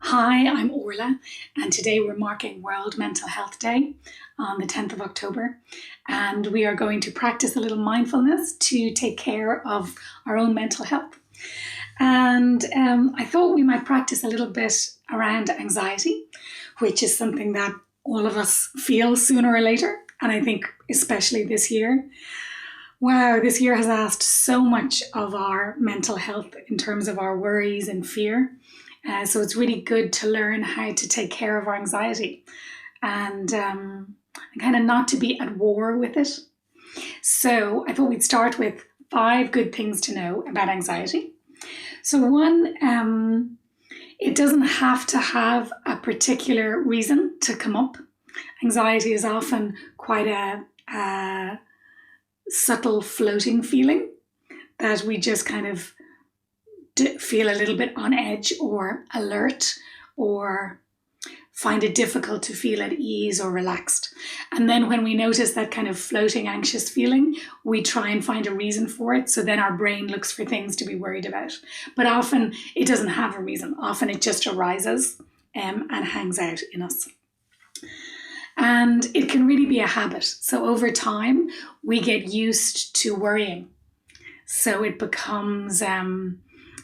Hi, I'm Orla, and today we're marking World Mental Health Day on the 10th of October. And we are going to practice a little mindfulness to take care of our own mental health. And I thought we might practice a little bit around anxiety, which is something that all of us feel sooner or later. And I think especially this year. Wow, this year has asked so much of our mental health in terms of our worries and fear. So it's really good to learn how to take care of our anxiety and kind of not to be at war with it. So I thought we'd start with 5 good things to know about anxiety. So one, it doesn't have to have a particular reason to come up. Anxiety is often quite a subtle floating feeling that we just kind of feel a little bit on edge or alert or find it difficult to feel at ease or relaxed. And then when we notice that kind of floating anxious feeling, we try and find a reason for it. So then our brain looks for things to be worried about. But often it doesn't have a reason. Often it just arises and hangs out in us. And it can really be a habit. So over time, we get used to worrying. So it becomes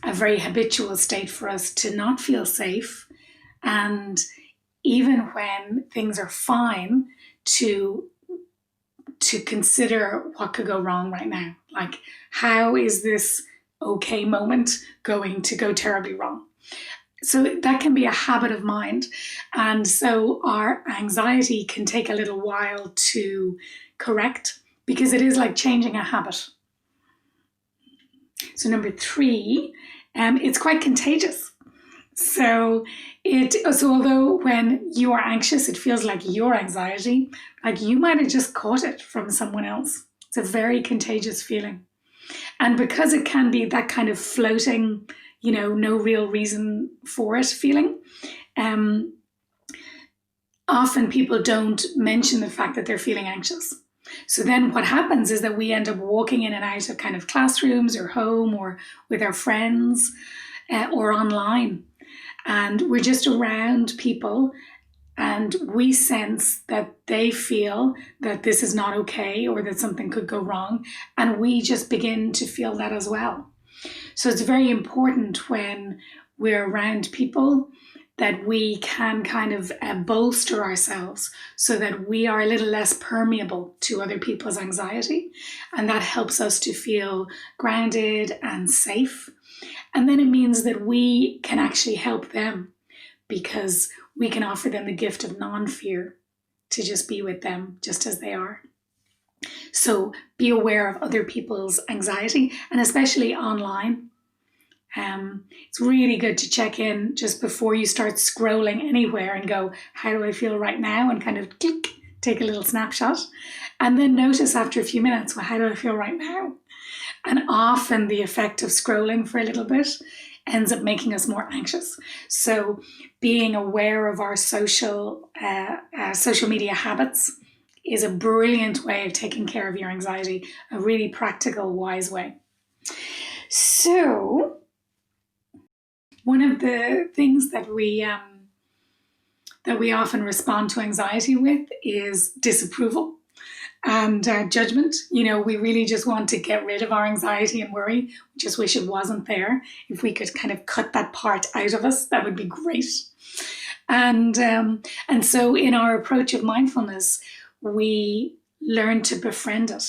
a very habitual state for us to not feel safe, and even when things are fine, to consider what could go wrong right now. Like, how is this okay moment going to go terribly wrong? So that can be a habit of mind. And so our anxiety can take a little while to correct because it is like changing a habit. So number 3, it's quite contagious. So although when you are anxious, it feels like your anxiety, like you might have just caught it from someone else. It's a very contagious feeling. And because it can be that kind of floating, no real reason for it feeling, often people don't mention the fact that they're feeling anxious. So then what happens is that we end up walking in and out of kind of classrooms or home or with our friends or online. And we're just around people and we sense that they feel that this is not okay or that something could go wrong. And we just begin to feel that as well. So it's very important when we're around people that we can kind of bolster ourselves so that we are a little less permeable to other people's anxiety. And that helps us to feel grounded and safe. And then it means that we can actually help them because we can offer them the gift of non-fear to just be with them just as they are. So be aware of other people's anxiety, and especially online. It's really good to check in just before you start scrolling anywhere and go, how do I feel right now? And kind of click, take a little snapshot. And then notice after a few minutes, well, how do I feel right now? And often the effect of scrolling for a little bit ends up making us more anxious. So being aware of our social media habits is a brilliant way of taking care of your anxiety, a really practical, wise way. So one of the things that we often respond to anxiety with is disapproval and judgment. We really just want to get rid of our anxiety and worry. We just wish it wasn't there. If we could kind of cut that part out of us, that would be great. And so in our approach of mindfulness, we learn to befriend it,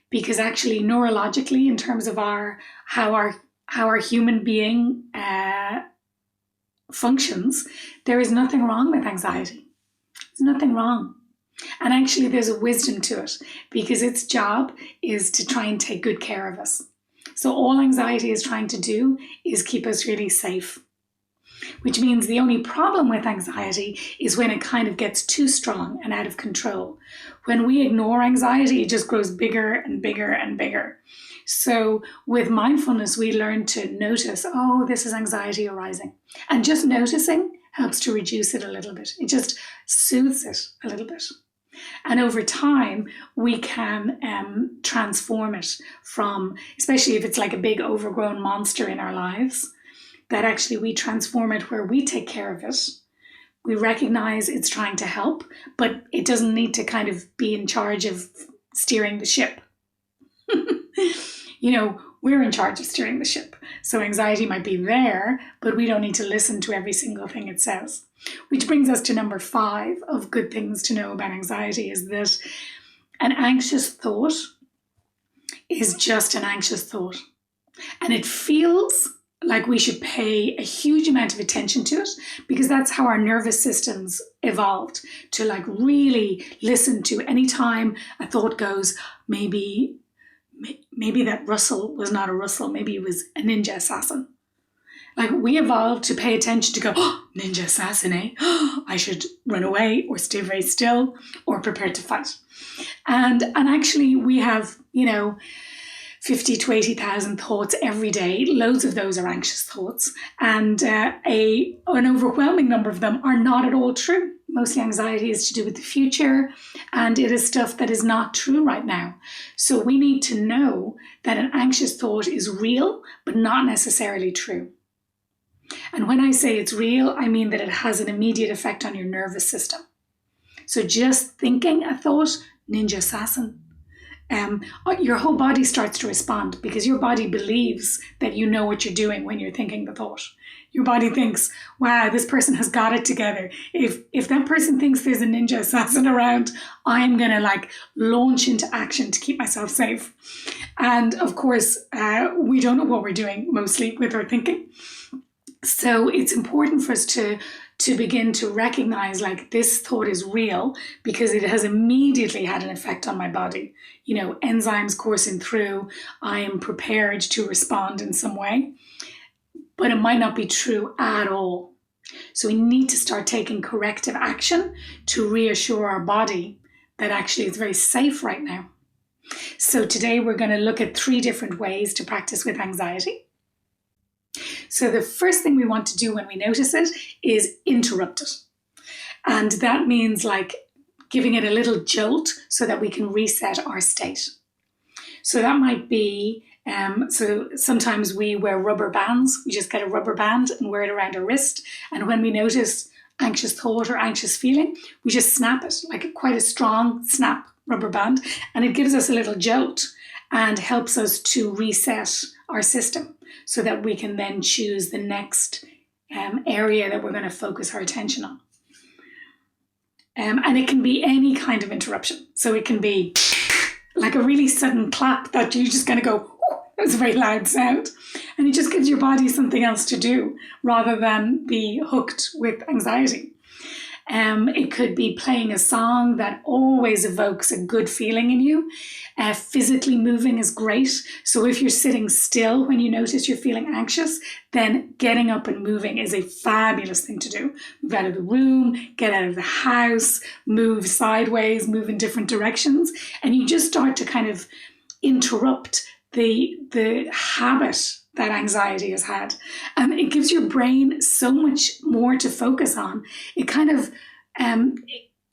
because actually neurologically, in terms of how our human being functions, there is nothing wrong with anxiety. There's nothing wrong. And actually there's a wisdom to it because its job is to try and take good care of us. So all anxiety is trying to do is keep us really safe, which means the only problem with anxiety is when it kind of gets too strong and out of control. When we ignore anxiety, it just grows bigger and bigger and bigger. So with mindfulness, we learn to notice, oh, this is anxiety arising. And just noticing helps to reduce it a little bit. It just soothes it a little bit. And over time, we can transform it from, especially if it's like a big overgrown monster in our lives, that actually we transform it where we take care of it. We recognize it's trying to help, but it doesn't need to kind of be in charge of steering the ship. We're in charge of steering the ship. So anxiety might be there, but we don't need to listen to every single thing it says. Which brings us to number 5 of good things to know about anxiety, is that an anxious thought is just an anxious thought. And it feels like we should pay a huge amount of attention to it, because that's how our nervous systems evolved, to like really listen to any time a thought goes, maybe that Russell was not a Russell, maybe it was a ninja assassin. Like we evolved to pay attention to go, oh, ninja assassin, eh? Oh, I should run away or stay very still or prepare to fight. And actually we have, 50 to 80,000 thoughts every day. Loads of those are anxious thoughts. And an overwhelming number of them are not at all true. Mostly anxiety is to do with the future, and it is stuff that is not true right now. So we need to know that an anxious thought is real, but not necessarily true. And when I say it's real, I mean that it has an immediate effect on your nervous system. So just thinking a thought, ninja assassin, your whole body starts to respond, because your body believes that you know what you're doing when you're thinking the thought. Your body thinks, wow, this person has got it together. If that person thinks there's a ninja assassin around, I'm going to launch into action to keep myself safe. And of course, we don't know what we're doing mostly with our thinking. So it's important for us to begin to recognize this thought is real, because it has immediately had an effect on my body. Enzymes coursing through, I am prepared to respond in some way, but it might not be true at all. So we need to start taking corrective action to reassure our body that actually it's very safe right now. So today we're going to look at 3 different ways to practice with anxiety. So the first thing we want to do when we notice it is interrupt it. And that means giving it a little jolt so that we can reset our state. So that might be, so sometimes we wear rubber bands. We just get a rubber band and wear it around our wrist. And when we notice anxious thought or anxious feeling, we just snap it, quite a strong snap rubber band. And it gives us a little jolt and helps us to reset our system, so that we can then choose the next area that we're going to focus our attention on. And it can be any kind of interruption. So it can be like a really sudden clap that you're just going to go, oh, that was a very loud sound. And it just gives your body something else to do rather than be hooked with anxiety. It could be playing a song that always evokes a good feeling in you. Physically moving is great. So if you're sitting still when you notice you're feeling anxious, then getting up and moving is a fabulous thing to do. Move out of the room, get out of the house, move sideways, move in different directions. And you just start to kind of interrupt the habit that anxiety has had. It gives your brain so much more to focus on. It kind of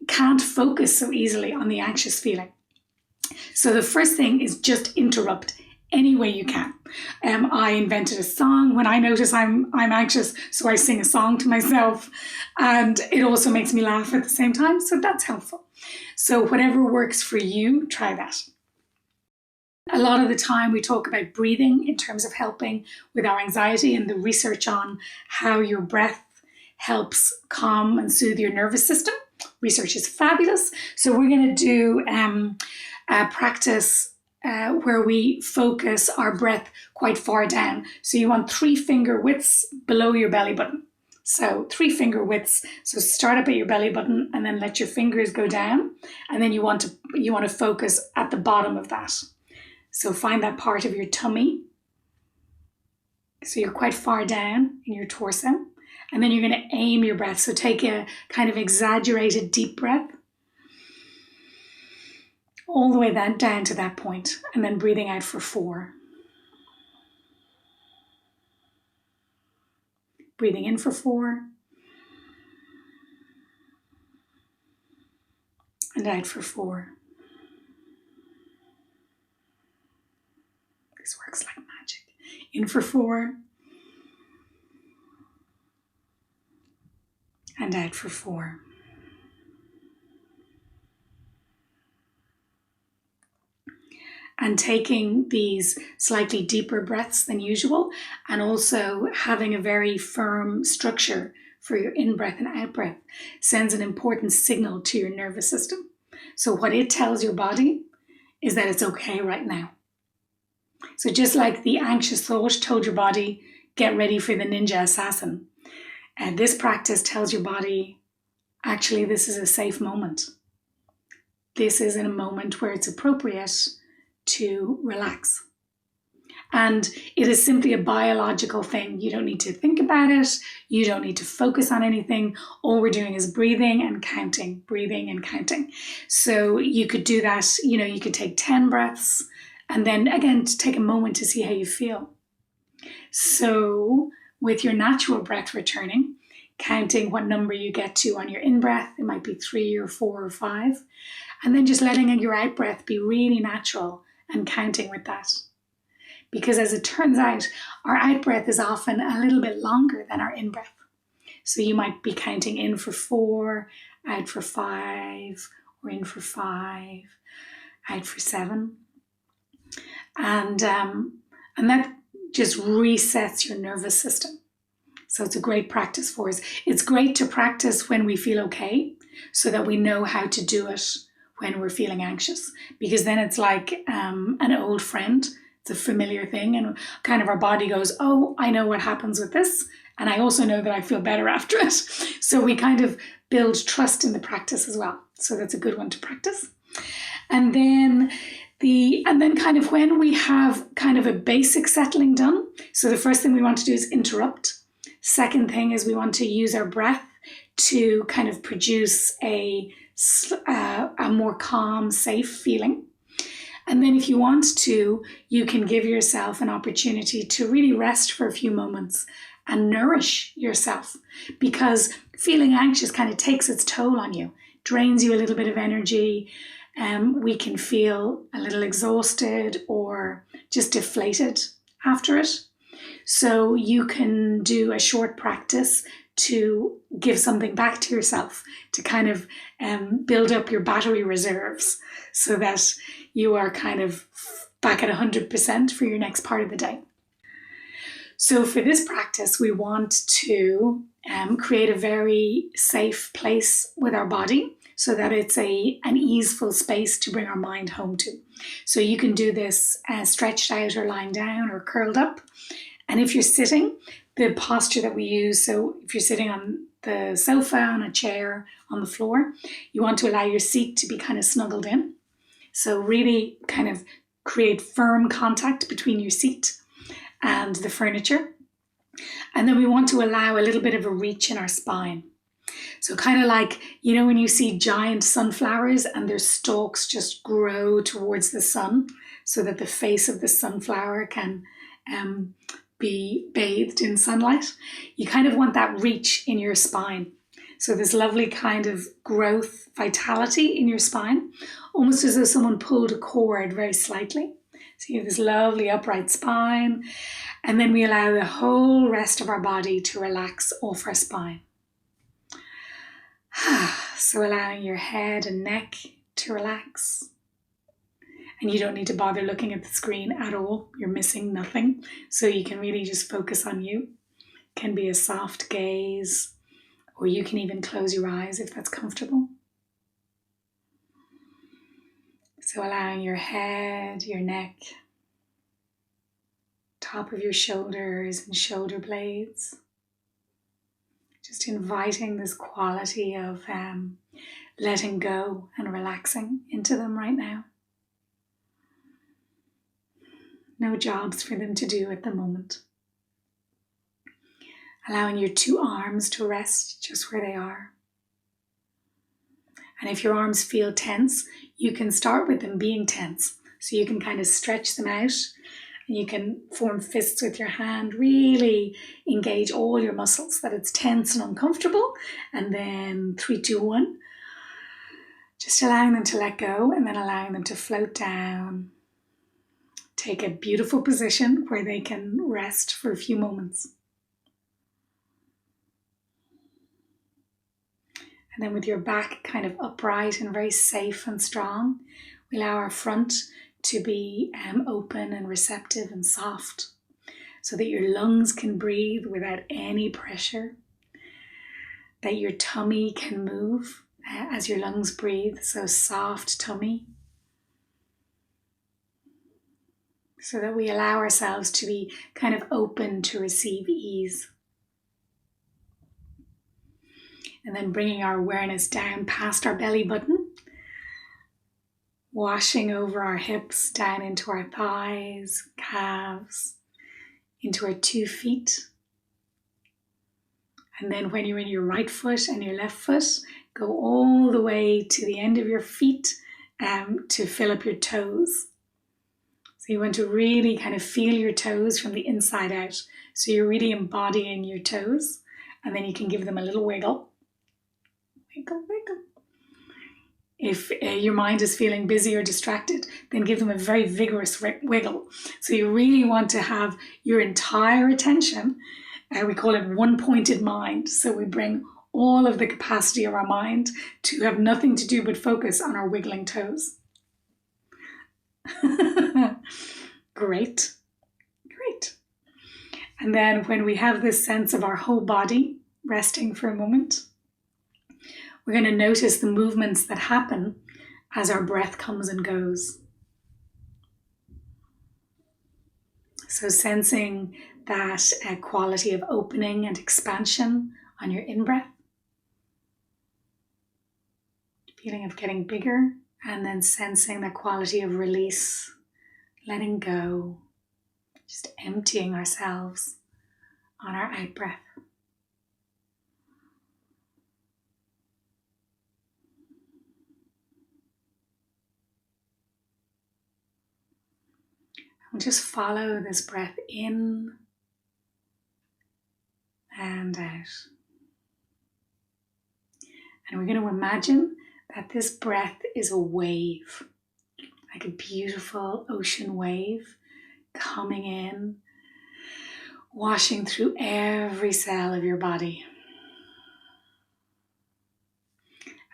can't focus so easily on the anxious feeling. So the first thing is just interrupt any way you can. I invented a song when I notice I'm anxious, so I sing a song to myself, and it also makes me laugh at the same time, so that's helpful. So whatever works for you, try that. A lot of the time we talk about breathing in terms of helping with our anxiety, and the research on how your breath helps calm and soothe your nervous system. Research is fabulous. So we're going to do a practice where we focus our breath quite far down. So you want 3 finger widths below your belly button. So 3 finger widths. So start up at your belly button and then let your fingers go down. And then you want to focus at the bottom of that. So find that part of your tummy. So you're quite far down in your torso. And then you're going to aim your breath. So take a kind of exaggerated deep breath all the way down to that point, and then breathing out for 4. Breathing in for 4. And out for 4. This works like magic. In for 4. and out for 4. And taking these slightly deeper breaths than usual, and also having a very firm structure for your in-breath and out-breath sends an important signal to your nervous system. So what it tells your body is that it's okay right now. So just like the anxious thought told your body, get ready for the ninja assassin, and this practice tells your body, actually, this is a safe moment. This is in a moment where it's appropriate to relax. And it is simply a biological thing. You don't need to think about it. You don't need to focus on anything. All we're doing is breathing and counting, breathing and counting. So you could do that, you could take 10 breaths and then again, take a moment to see how you feel. So with your natural breath returning, counting what number you get to on your in-breath, it might be 3 or 4 or 5, and then just letting your out-breath be really natural and counting with that. Because as it turns out, our out-breath is often a little bit longer than our in-breath. So you might be counting in for 4, out for 5, or in for 5, out for 7. And that just resets your nervous system. So it's a great practice for us. It's great to practice when we feel okay, so that we know how to do it when we're feeling anxious, because then it's like an old friend. It's a familiar thing, and kind of our body goes, oh, I know what happens with this, and I also know that I feel better after it. So we kind of build trust in the practice as well. So that's a good one to practice. And then kind of when we have kind of a basic settling done, so the first thing we want to do is interrupt. Second thing is we want to use our breath to kind of produce a more calm, safe feeling. And then if you want to, you can give yourself an opportunity to really rest for a few moments and nourish yourself, because feeling anxious kind of takes its toll on you, drains you a little bit of energy. We can feel a little exhausted or just deflated after it. So you can do a short practice to give something back to yourself, to kind of build up your battery reserves so that you are kind of back at 100% for your next part of the day. So for this practice, we want to create a very safe place with our body so that it's an easeful space to bring our mind home to. So you can do this stretched out or lying down or curled up. And if you're sitting, the posture that we use, so if you're sitting on the sofa, on a chair, on the floor, you want to allow your seat to be kind of snuggled in. So really kind of create firm contact between your seat and the furniture. And then we want to allow a little bit of a reach in our spine. So kind of like, when you see giant sunflowers and their stalks just grow towards the sun so that the face of the sunflower can be bathed in sunlight. You kind of want that reach in your spine. So this lovely kind of growth, vitality in your spine, almost as though someone pulled a cord very slightly. So you have this lovely upright spine, and then we allow the whole rest of our body to relax off our spine. So allowing your head and neck to relax. And you don't need to bother looking at the screen at all. You're missing nothing. So you can really just focus on you. It can be a soft gaze, or you can even close your eyes if that's comfortable. So allowing your head, your neck, top of your shoulders and shoulder blades. Just inviting this quality of letting go and relaxing into them right now. No jobs for them to do at the moment. Allowing your 2 arms to rest just where they are. And if your arms feel tense, you can start with them being tense. So you can kind of stretch them out, and you can form fists with your hand, really engage all your muscles that it's tense and uncomfortable. And then 3, 2, 1. Just allowing them to let go, and then allowing them to float down. Take a beautiful position where they can rest for a few moments. And then with your back kind of upright and very safe and strong, we allow our front to be open and receptive and soft, so that your lungs can breathe without any pressure, that your tummy can move as your lungs breathe, so soft tummy, so that we allow ourselves to be kind of open to receive ease. And then bringing our awareness down past our belly button, washing over our hips, down into our thighs, calves, into our 2 feet. And then when you're in your right foot and your left foot, go all the way to the end of your feet to fill up your toes. So you want to really kind of feel your toes from the inside out. So you're really embodying your toes, and then you can give them a little wiggle. Wiggle, wiggle. If your mind is feeling busy or distracted, then give them a very vigorous wiggle. So you really want to have your entire attention. We call it one-pointed mind. So we bring all of the capacity of our mind to have nothing to do but focus on our wiggling toes. Great. And then when we have this sense of our whole body resting for a moment, we're going to notice the movements that happen as our breath comes and goes. So sensing that quality of opening and expansion on your in-breath, feeling of getting bigger, and then sensing the quality of release, letting go, just emptying ourselves on our out-breath. And just follow this breath in and out. And we're going to imagine that this breath is a wave, like a beautiful ocean wave coming in, washing through every cell of your body.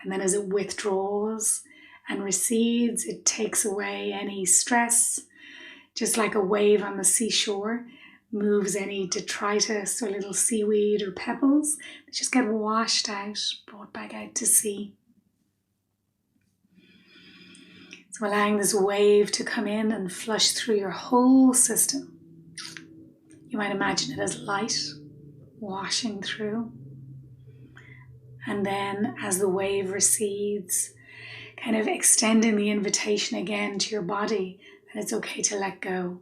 And then as it withdraws and recedes, it takes away any stress, just like a wave on the seashore moves any detritus or little seaweed or pebbles. They just get washed out, brought back out to sea. So allowing this wave to come in and flush through your whole system. You might imagine it as light washing through. And then as the wave recedes, kind of extending the invitation again to your body that it's okay to let go.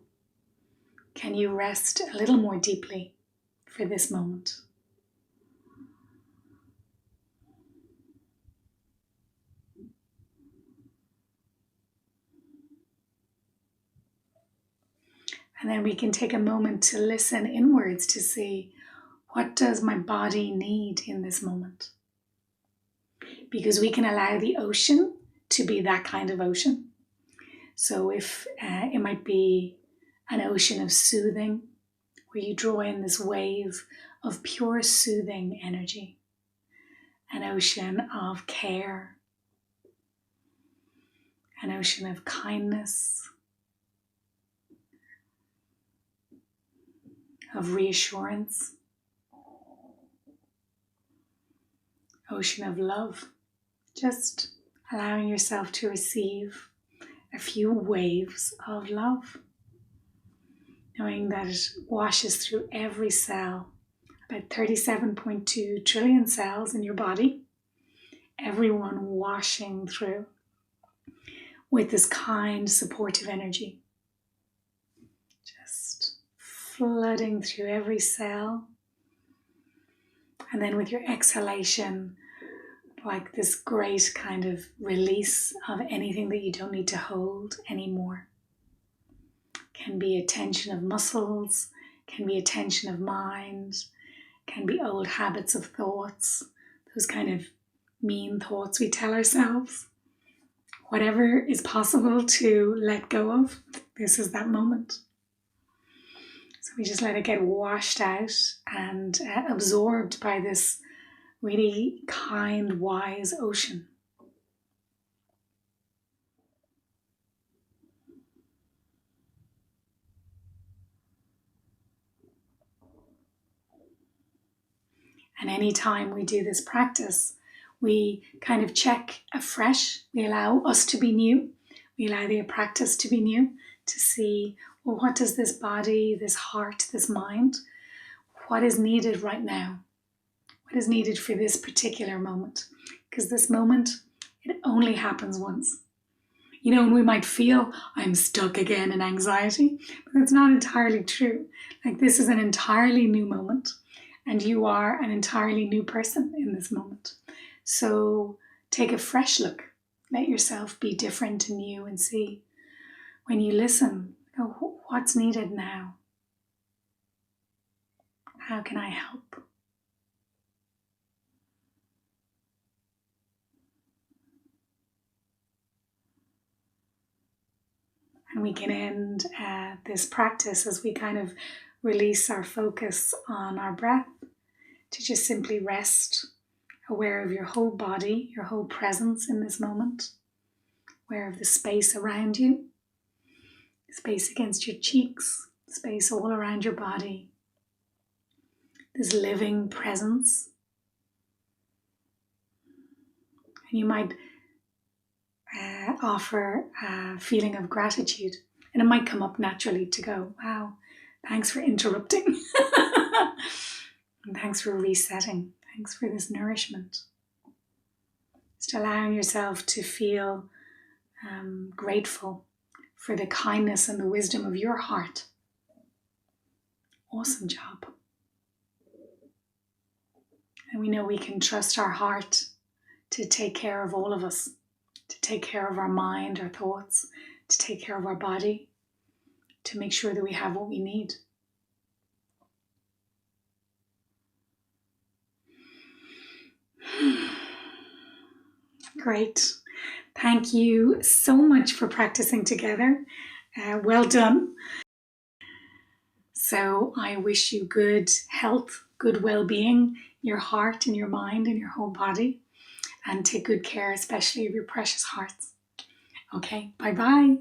Can you rest a little more deeply for this moment? And then we can take a moment to listen inwards to see, what does my body need in this moment? Because we can allow the ocean to be that kind of ocean. So if it might be an ocean of soothing, where you draw in this wave of pure soothing energy, an ocean of care, an ocean of kindness, of reassurance, ocean of love, just allowing yourself to receive a few waves of love, knowing that it washes through every cell, about 37.2 trillion cells in your body, everyone washing through with this kind, supportive energy, just flooding through every cell. And then with your exhalation, like this great kind of release of anything that you don't need to hold anymore. Can be a tension of muscles, can be a tension of mind, can be old habits of thoughts, those kind of mean thoughts we tell ourselves. Whatever is possible to let go of, this is that moment. So we just let it get washed out and absorbed by this really kind, wise ocean. And anytime we do this practice, we kind of check afresh. We allow us to be new. We allow the practice to be new, to see, well, what does this body, this heart, this mind, what is needed right now? What is needed for this particular moment? Because this moment, it only happens once. You know, and we might feel, I'm stuck again in anxiety, but that's not entirely true. Like, this is an entirely new moment, and you are an entirely new person in this moment. So take a fresh look. Let yourself be different and new, and see, when you listen, what's needed now? How can I help? And we can end this practice as we kind of release our focus on our breath, to just simply rest, aware of your whole body, your whole presence in this moment, aware of the space around you, space against your cheeks, space all around your body, this living presence. And you might offer a feeling of gratitude, and it might come up naturally to go, wow, thanks for interrupting. And thanks for resetting. Thanks for this nourishment. Just allowing yourself to feel grateful for the kindness and the wisdom of your heart. Awesome job. And we know we can trust our heart to take care of all of us, to take care of our mind, our thoughts, to take care of our body, to make sure that we have what we need. Great. Thank you so much for practicing together. Well done. So I wish you good health, good well-being, your heart and your mind and your whole body, and take good care, especially of your precious hearts. Okay, bye-bye.